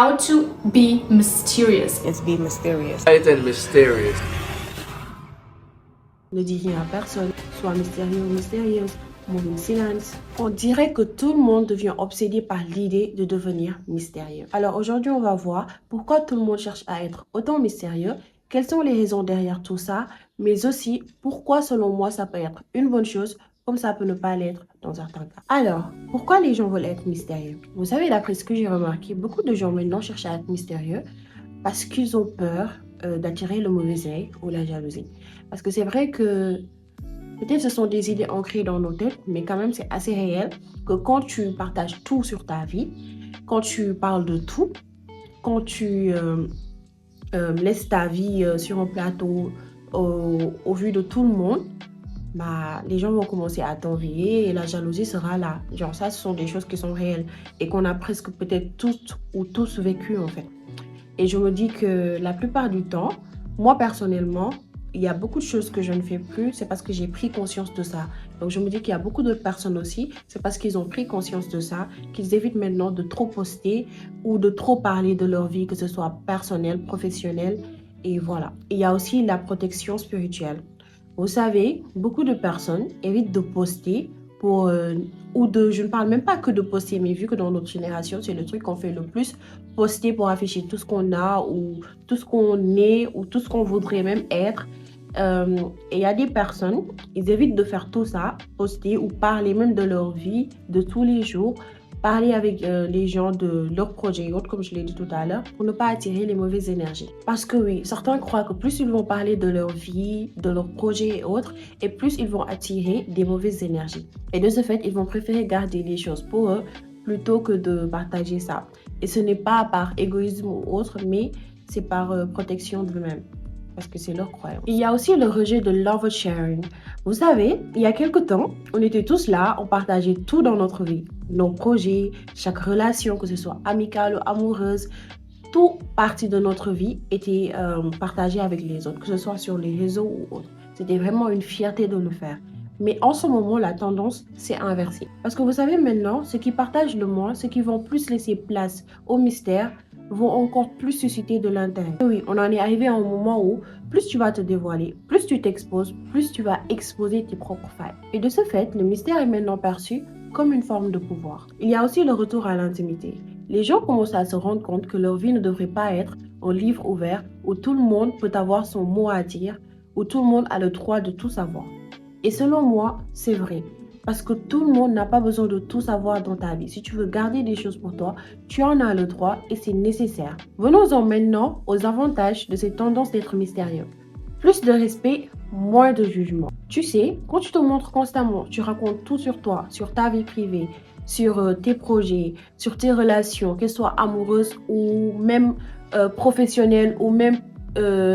How to be mysterious. It's be mysterious. It's mysterious. Ne dis rien à personne, sois mystérieux ou mystérieuse, move in silence. On dirait que tout le monde devient obsédé par l'idée de devenir mystérieux. Alors aujourd'hui, on va voir pourquoi tout le monde cherche à être autant mystérieux, quelles sont les raisons derrière tout ça, mais aussi pourquoi selon moi ça peut être une bonne chose comme ça peut ne pas l'être dans certains cas. Alors, pourquoi les gens veulent être mystérieux? Vous savez, d'après ce que j'ai remarqué, beaucoup de gens maintenant cherchent à être mystérieux parce qu'ils ont peur d'attirer le mauvais œil ou la jalousie. Parce que c'est vrai que peut-être ce sont des idées ancrées dans nos têtes, mais quand même c'est assez réel que quand tu partages tout sur ta vie, quand tu parles de tout, quand tu laisses ta vie sur un plateau au vu de tout le monde, bah, les gens vont commencer à t'envier et la jalousie sera là. Genre ça, ce sont des choses qui sont réelles et qu'on a presque peut-être toutes ou tous vécu en fait. Et je me dis que la plupart du temps, moi personnellement, il y a beaucoup de choses que je ne fais plus, c'est parce que j'ai pris conscience de ça. Donc je me dis qu'il y a beaucoup d'autres personnes aussi, c'est parce qu'ils ont pris conscience de ça, qu'ils évitent maintenant de trop poster ou de trop parler de leur vie, que ce soit personnel, professionnel, et voilà. Et il y a aussi la protection spirituelle. Vous savez, beaucoup de personnes évitent de poster je ne parle même pas que de poster, mais vu que dans notre génération, c'est le truc qu'on fait le plus, poster pour afficher tout ce qu'on a ou tout ce qu'on est ou tout ce qu'on voudrait même être. Et il y a des personnes, ils évitent de faire tout ça, poster ou parler même de leur vie de tous les jours, parler avec les gens de leurs projets et autres, comme je l'ai dit tout à l'heure, pour ne pas attirer les mauvaises énergies. Parce que oui, certains croient que plus ils vont parler de leur vie, de leurs projets et autres, et plus ils vont attirer des mauvaises énergies. Et de ce fait, ils vont préférer garder les choses pour eux plutôt que de partager ça. Et ce n'est pas par égoïsme ou autre, mais c'est par protection d'eux-mêmes. Parce que c'est leur croyance. Il y a aussi le rejet de love sharing. Vous savez, il y a quelque temps, on était tous là, on partageait tout dans notre vie. Nos projets, chaque relation, que ce soit amicale ou amoureuse, toute partie de notre vie était partagée avec les autres, que ce soit sur les réseaux ou autre. C'était vraiment une fierté de le faire. Mais en ce moment, la tendance s'est inversée. Parce que vous savez maintenant, ceux qui partagent le moins, ceux qui vont plus laisser place au mystère, vont encore plus susciter de l'intérêt. Oui, on en est arrivé à un moment où plus tu vas te dévoiler, plus tu t'exposes, plus tu vas exposer tes propres failles. Et de ce fait, le mystère est maintenant perçu comme une forme de pouvoir. Il y a aussi le retour à l'intimité. Les gens commencent à se rendre compte que leur vie ne devrait pas être un livre ouvert où tout le monde peut avoir son mot à dire, où tout le monde a le droit de tout savoir. Et selon moi, c'est vrai. Parce que tout le monde n'a pas besoin de tout savoir dans ta vie. Si tu veux garder des choses pour toi, tu en as le droit et c'est nécessaire. Venons-en maintenant aux avantages de cette tendance d'être mystérieux. Plus de respect, moins de jugement. Tu sais, quand tu te montres constamment, tu racontes tout sur toi, sur ta vie privée, sur tes projets, sur tes relations, qu'elles soient amoureuses ou même professionnelles ou même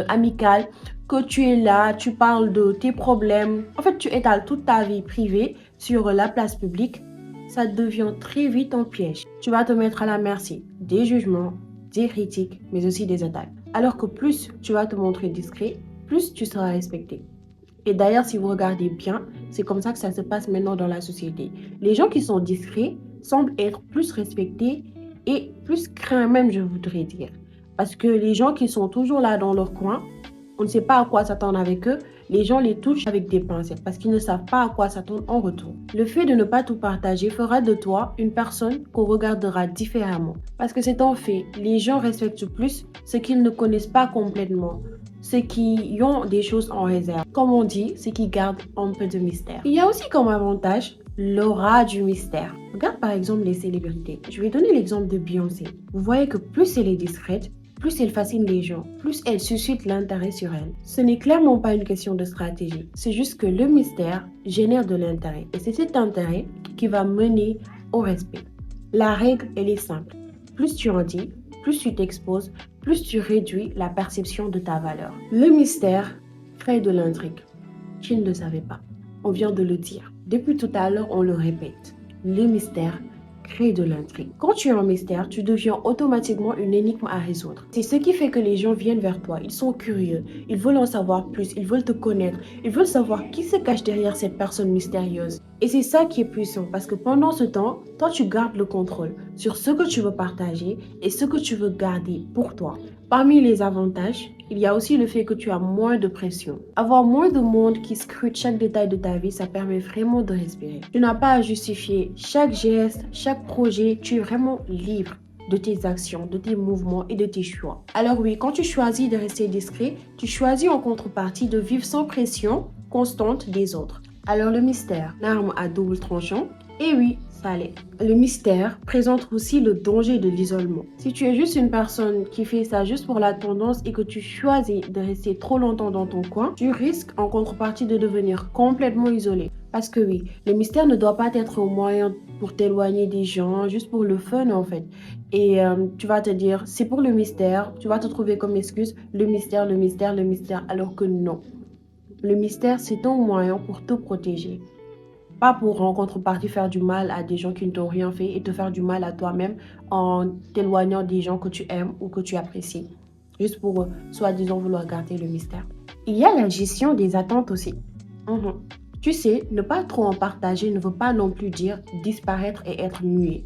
amicales, que tu es là, tu parles de tes problèmes. En fait, tu étales toute ta vie privée sur la place publique. Ça devient très vite un piège. Tu vas te mettre à la merci des jugements, des critiques, mais aussi des attaques. Alors que plus tu vas te montrer discret, plus tu seras respecté. Et d'ailleurs, si vous regardez bien, c'est comme ça que ça se passe maintenant dans la société. Les gens qui sont discrets semblent être plus respectés et plus craints même, je voudrais dire. Parce que les gens qui sont toujours là dans leur coin, on ne sait pas à quoi s'attendre avec eux, les gens les touchent avec des pincettes parce qu'ils ne savent pas à quoi s'attendre en retour. Le fait de ne pas tout partager fera de toi une personne qu'on regardera différemment. Parce que c'est en fait, les gens respectent plus ce qu'ils ne connaissent pas complètement, ceux qui ont des choses en réserve. Comme on dit, ceux qui gardent un peu de mystère. Il y a aussi comme avantage l'aura du mystère. Regarde par exemple les célébrités. Je vais donner l'exemple de Beyoncé. Vous voyez que plus elle est discrète, plus elle fascine les gens, plus elle suscite l'intérêt sur elle. Ce n'est clairement pas une question de stratégie, c'est juste que le mystère génère de l'intérêt et c'est cet intérêt qui va mener au respect. La règle, elle est simple. Plus tu en dis, plus tu t'exposes, plus tu réduis la perception de ta valeur. Le mystère crée de l'intrigue. Tu ne le savais pas. On vient de le dire. Depuis tout à l'heure, on le répète. Le mystère crée de l'intrigue. Quand tu es un mystère, tu deviens automatiquement une énigme à résoudre. C'est ce qui fait que les gens viennent vers toi. Ils sont curieux, ils veulent en savoir plus, ils veulent te connaître, ils veulent savoir qui se cache derrière cette personne mystérieuse. Et c'est ça qui est puissant parce que pendant ce temps, toi tu gardes le contrôle sur ce que tu veux partager et ce que tu veux garder pour toi. Parmi les avantages, il y a aussi le fait que tu as moins de pression. Avoir moins de monde qui scrute chaque détail de ta vie, ça permet vraiment de respirer. Tu n'as pas à justifier chaque geste, chaque projet, tu es vraiment libre de tes actions, de tes mouvements et de tes choix. Alors oui, quand tu choisis de rester discret, tu choisis en contrepartie de vivre sans pression constante des autres. Alors le mystère, l'arme à double tranchant, et oui, ça l'est. Le mystère présente aussi le danger de l'isolement. Si tu es juste une personne qui fait ça juste pour la tendance et que tu choisis de rester trop longtemps dans ton coin, tu risques en contrepartie de devenir complètement isolé. Parce que oui, le mystère ne doit pas être un moyen pour t'éloigner des gens, juste pour le fun en fait. Et tu vas te dire, c'est pour le mystère, tu vas te trouver comme excuse, le mystère, le mystère, le mystère, alors que non. Le mystère, c'est un moyen pour te protéger. Pas pour en contrepartie faire du mal à des gens qui ne t'ont rien fait et te faire du mal à toi-même en t'éloignant des gens que tu aimes ou que tu apprécies. Juste pour, soi-disant, vouloir garder le mystère. Il y a la gestion des attentes aussi. Tu sais, ne pas trop en partager ne veut pas non plus dire disparaître et être muet.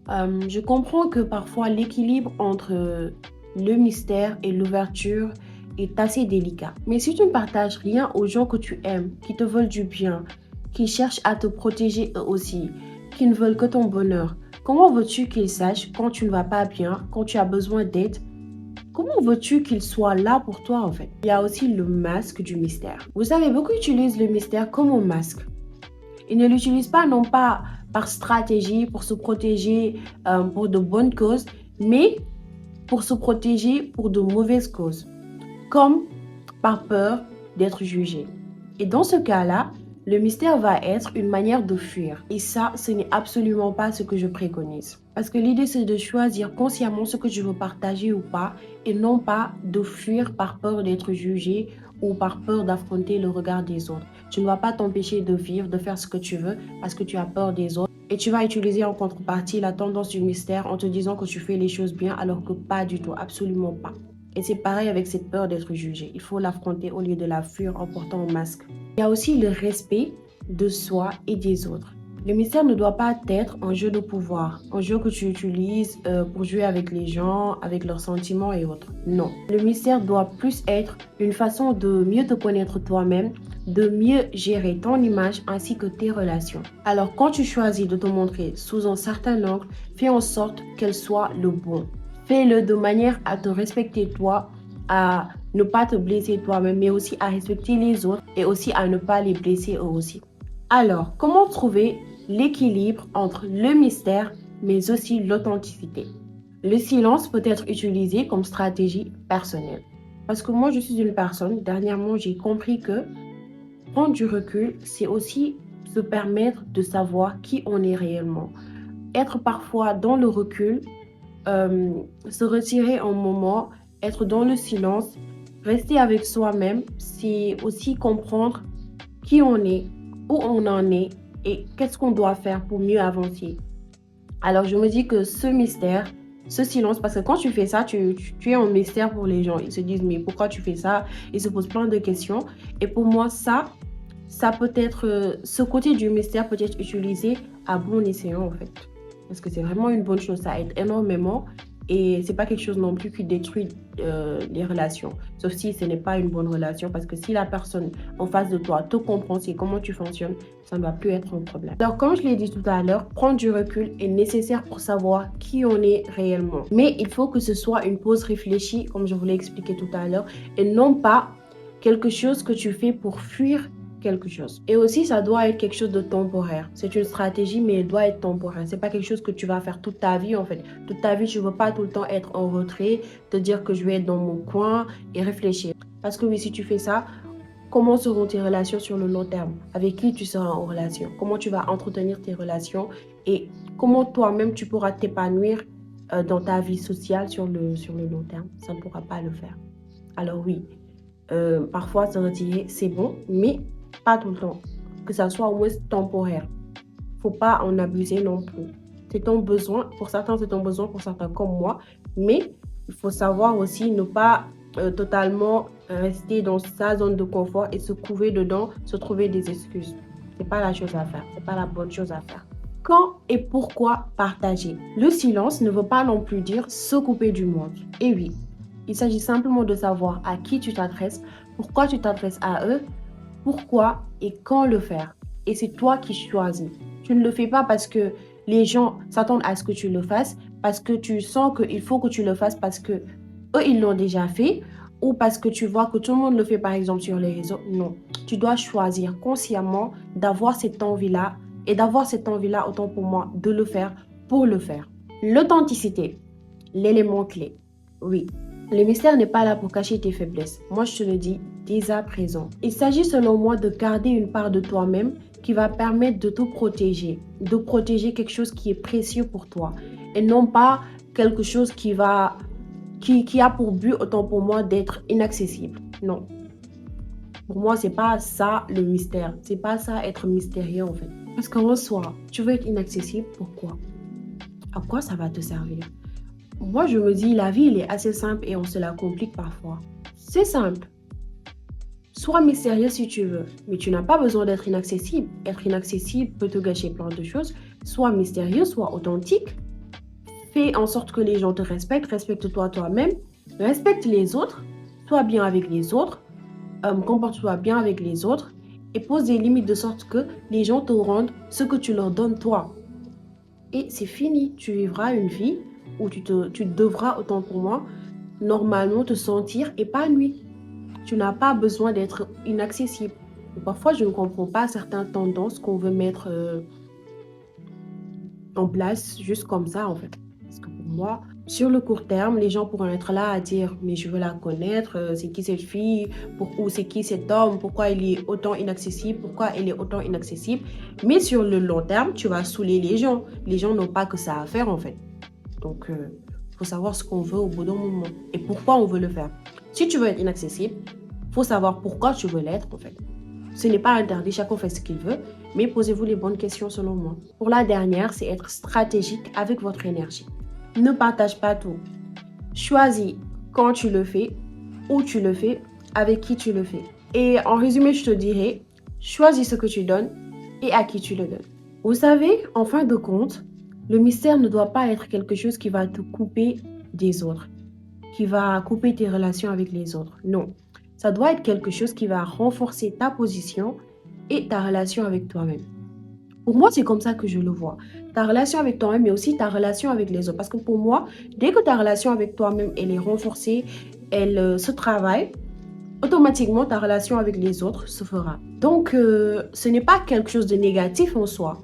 Je comprends que parfois l'équilibre entre le mystère et l'ouverture est assez délicat. Mais si tu ne partages rien aux gens que tu aimes, qui te veulent du bien, qui cherchent à te protéger eux aussi, qui ne veulent que ton bonheur, comment veux-tu qu'ils sachent quand tu ne vas pas bien, quand tu as besoin d'aide? Comment veux-tu qu'ils soient là pour toi en fait? Il y a aussi le masque du mystère. Vous savez, beaucoup utilisent le mystère comme un masque. Ils ne l'utilisent pas non pas par stratégie, pour se protéger pour de bonnes causes, mais pour se protéger pour de mauvaises causes, comme par peur d'être jugé. Et dans ce cas-là, le mystère va être une manière de fuir. Et ça, ce n'est absolument pas ce que je préconise. Parce que l'idée, c'est de choisir consciemment ce que je veux partager ou pas, et non pas de fuir par peur d'être jugé ou par peur d'affronter le regard des autres. Tu ne vas pas t'empêcher de vivre, de faire ce que tu veux parce que tu as peur des autres. Et tu vas utiliser en contrepartie la tendance du mystère en te disant que tu fais les choses bien alors que pas du tout, absolument pas. Et c'est pareil avec cette peur d'être jugé. Il faut l'affronter au lieu de la fuir en portant un masque. Il y a aussi le respect de soi et des autres. Le mystère ne doit pas être un jeu de pouvoir, un jeu que tu utilises pour jouer avec les gens, avec leurs sentiments et autres. Non. Le mystère doit plus être une façon de mieux te connaître toi-même, de mieux gérer ton image ainsi que tes relations. Alors quand tu choisis de te montrer sous un certain angle, fais en sorte qu'elle soit le bon. Fais-le de manière à te respecter toi, à ne pas te blesser toi-même, mais aussi à respecter les autres et aussi à ne pas les blesser eux aussi. Alors, comment trouver l'équilibre entre le mystère, mais aussi l'authenticité? Le silence peut être utilisé comme stratégie personnelle. Parce que moi, je suis une personne, dernièrement, j'ai compris que prendre du recul, c'est aussi se permettre de savoir qui on est réellement. Être parfois dans le recul, se retirer un moment, être dans le silence, rester avec soi-même, c'est aussi comprendre qui on est, où on en est et qu'est-ce qu'on doit faire pour mieux avancer. Alors je me dis que ce mystère, ce silence, parce que quand tu fais ça, tu es un mystère pour les gens. Ils se disent mais pourquoi tu fais ça? Ils se posent plein de questions. Et pour moi, ça peut être, ce côté du mystère peut être utilisé à bon escient en fait. Parce que c'est vraiment une bonne chose, ça aide énormément et c'est pas quelque chose non plus qui détruit les relations. Sauf si ce n'est pas une bonne relation parce que si la personne en face de toi te comprend, c'est comment tu fonctionnes, ça ne va plus être un problème. Alors comme je l'ai dit tout à l'heure, prendre du recul est nécessaire pour savoir qui on est réellement. Mais il faut que ce soit une pause réfléchie, comme je vous l'ai expliqué tout à l'heure, et non pas quelque chose que tu fais pour fuir quelque chose. Et aussi, ça doit être quelque chose de temporaire. C'est une stratégie, mais elle doit être temporaire. C'est pas quelque chose que tu vas faire toute ta vie, en fait. Toute ta vie, tu veux pas tout le temps être en retrait, te dire que je vais être dans mon coin et réfléchir. Parce que oui, si tu fais ça, comment seront tes relations sur le long terme? Avec qui tu seras en relation? Comment tu vas entretenir tes relations? Et comment toi-même, tu pourras t'épanouir dans ta vie sociale sur le long terme? Ça ne pourra pas le faire. Alors oui, parfois se retirer, c'est bon, mais pas tout le temps. Que ça soit au moins temporaire. Faut pas en abuser non plus. c'est ton besoin. Pour certains, c'est ton besoin, pour certains comme moi. Mais il faut savoir aussi ne pas totalement rester dans sa zone de confort et se couver dedans, se trouver des excuses. C'est pas la chose à faire. C'est pas la bonne chose à faire. Quand et pourquoi partager? Le silence ne veut pas non plus dire se couper du monde. Et oui, il s'agit simplement de savoir à qui tu t'adresses, pourquoi tu t'adresses à eux, pourquoi et quand le faire. Et c'est toi qui choisis. Tu ne le fais pas parce que les gens s'attendent à ce que tu le fasses, parce que tu sens qu'il faut que tu le fasses parce que eux, ils l'ont déjà fait, ou parce que tu vois que tout le monde le fait, par exemple, sur les réseaux. Non, tu dois choisir consciemment d'avoir cette envie-là, et d'avoir cette envie-là, autant pour moi, de le faire pour le faire. L'authenticité, l'élément clé. Oui, le mystère n'est pas là pour cacher tes faiblesses. Moi, je te le dis dès à présent. Il s'agit selon moi de garder une part de toi-même qui va permettre de te protéger, de protéger quelque chose qui est précieux pour toi et non pas quelque chose qui a pour but, autant pour moi, d'être inaccessible. Non. Pour moi, c'est pas ça le mystère. C'est pas ça être mystérieux en fait. Parce qu'en soi, tu veux être inaccessible, pourquoi? À quoi ça va te servir? Moi, je me dis, la vie, elle est assez simple et on se la complique parfois. C'est simple. Sois mystérieux si tu veux, mais tu n'as pas besoin d'être inaccessible. Être inaccessible peut te gâcher plein de choses. Sois mystérieux, sois authentique. Fais en sorte que les gens te respectent. Respecte-toi toi-même. Respecte les autres. Sois bien avec les autres. Comporte-toi bien avec les autres. Et pose des limites de sorte que les gens te rendent ce que tu leur donnes toi. Et c'est fini. Tu vivras une vie où tu devras, autant pour moi, normalement te sentir épanoui. Tu n'as pas besoin d'être inaccessible. Parfois, je ne comprends pas certaines tendances qu'on veut mettre en place juste comme ça, en fait. Parce que pour moi, sur le court terme, les gens pourront être là à dire « mais je veux la connaître, c'est qui cette fille, ou c'est qui cet homme, pourquoi il est autant inaccessible, pourquoi elle est autant inaccessible ?» Mais sur le long terme, tu vas saouler les gens. Les gens n'ont pas que ça à faire, en fait. Donc, il faut savoir ce qu'on veut au bout d'un moment et pourquoi on veut le faire. Si tu veux être inaccessible, il faut savoir pourquoi tu veux l'être, en fait. Ce n'est pas interdit, chacun fait ce qu'il veut, mais posez-vous les bonnes questions selon moi. Pour la dernière, c'est être stratégique avec votre énergie. Ne partage pas tout. Choisis quand tu le fais, où tu le fais, avec qui tu le fais. Et en résumé, je te dirais, choisis ce que tu donnes et à qui tu le donnes. Vous savez, en fin de compte, le mystère ne doit pas être quelque chose qui va te couper des autres, qui va couper tes relations avec les autres. Non, ça doit être quelque chose qui va renforcer ta position et ta relation avec toi-même. Pour moi, c'est comme ça que je le vois. Ta relation avec toi-même, mais aussi ta relation avec les autres. Parce que pour moi, dès que ta relation avec toi-même, elle est renforcée, elle se travaille, automatiquement, ta relation avec les autres se fera. Donc, ce n'est pas quelque chose de négatif en soi.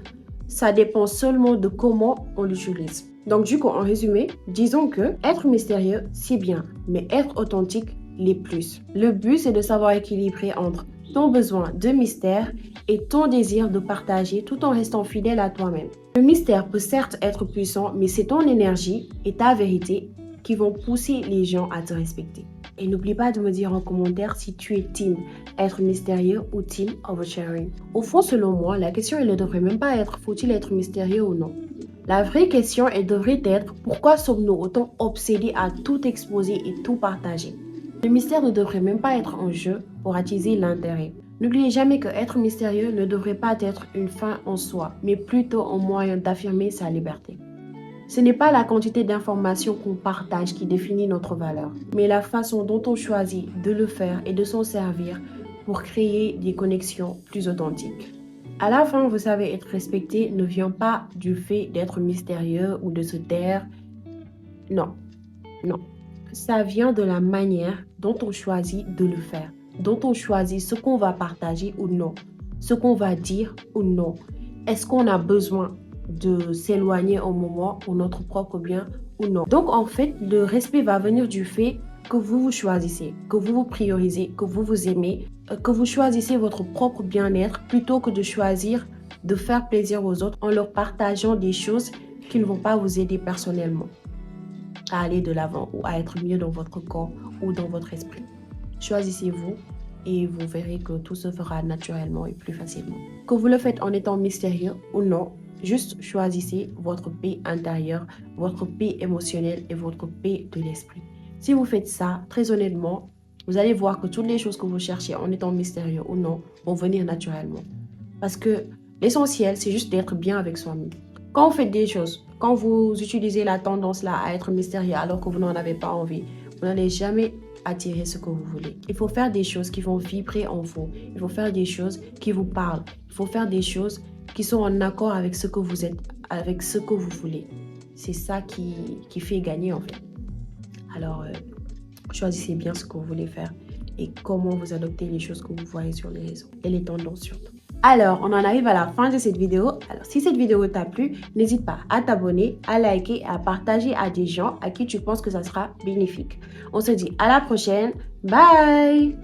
Ça dépend seulement de comment on l'utilise. Donc, du coup, en résumé, disons que être mystérieux, c'est bien, mais être authentique, l'est plus. Le but, c'est de savoir équilibrer entre ton besoin de mystère et ton désir de partager tout en restant fidèle à toi-même. Le mystère peut certes être puissant, mais c'est ton énergie et ta vérité qui vont pousser les gens à te respecter. Et n'oublie pas de me dire en commentaire si tu es team être mystérieux ou team oversharing. Au fond, selon moi, la question elle ne devrait même pas être faut-il être mystérieux ou non. La vraie question elle devrait être pourquoi sommes-nous autant obsédés à tout exposer et tout partager. Le mystère ne devrait même pas être en jeu pour attiser l'intérêt. N'oubliez jamais que être mystérieux ne devrait pas être une fin en soi, mais plutôt un moyen d'affirmer sa liberté. Ce n'est pas la quantité d'informations qu'on partage qui définit notre valeur, mais la façon dont on choisit de le faire et de s'en servir pour créer des connexions plus authentiques. À la fin, vous savez, être respecté ne vient pas du fait d'être mystérieux ou de se taire. Non, non. Ça vient de la manière dont on choisit de le faire, dont on choisit ce qu'on va partager ou non, ce qu'on va dire ou non. Est-ce qu'on a besoin de s'éloigner au moment pour notre propre bien ou non? Donc en fait, le respect va venir du fait que vous vous choisissez, que vous vous priorisez, que vous vous aimez, que vous choisissez votre propre bien-être plutôt que de choisir de faire plaisir aux autres en leur partageant des choses qui ne vont pas vous aider personnellement à aller de l'avant ou à être mieux dans votre corps ou dans votre esprit. Choisissez-vous et vous verrez que tout se fera naturellement et plus facilement. Que vous le faites en étant mystérieux ou non, juste choisissez votre paix intérieure, votre paix émotionnelle et votre paix de l'esprit. Si vous faites ça, très honnêtement, vous allez voir que toutes les choses que vous cherchez en étant mystérieux ou non vont venir naturellement. Parce que l'essentiel, c'est juste d'être bien avec soi-même. Quand vous faites des choses, quand vous utilisez la tendance là à être mystérieux alors que vous n'en avez pas envie, vous n'allez jamais attirer ce que vous voulez. Il faut faire des choses qui vont vibrer en vous. Il faut faire des choses qui vous parlent. Il faut faire des choses qui sont en accord avec ce que vous êtes, avec ce que vous voulez. C'est ça qui fait gagner en fait. Alors, choisissez bien ce que vous voulez faire et comment vous adoptez les choses que vous voyez sur les réseaux et les tendances surtout. Alors, on en arrive à la fin de cette vidéo. Alors, si cette vidéo t'a plu, n'hésite pas à t'abonner, à liker et à partager à des gens à qui tu penses que ça sera bénéfique. On se dit à la prochaine. Bye!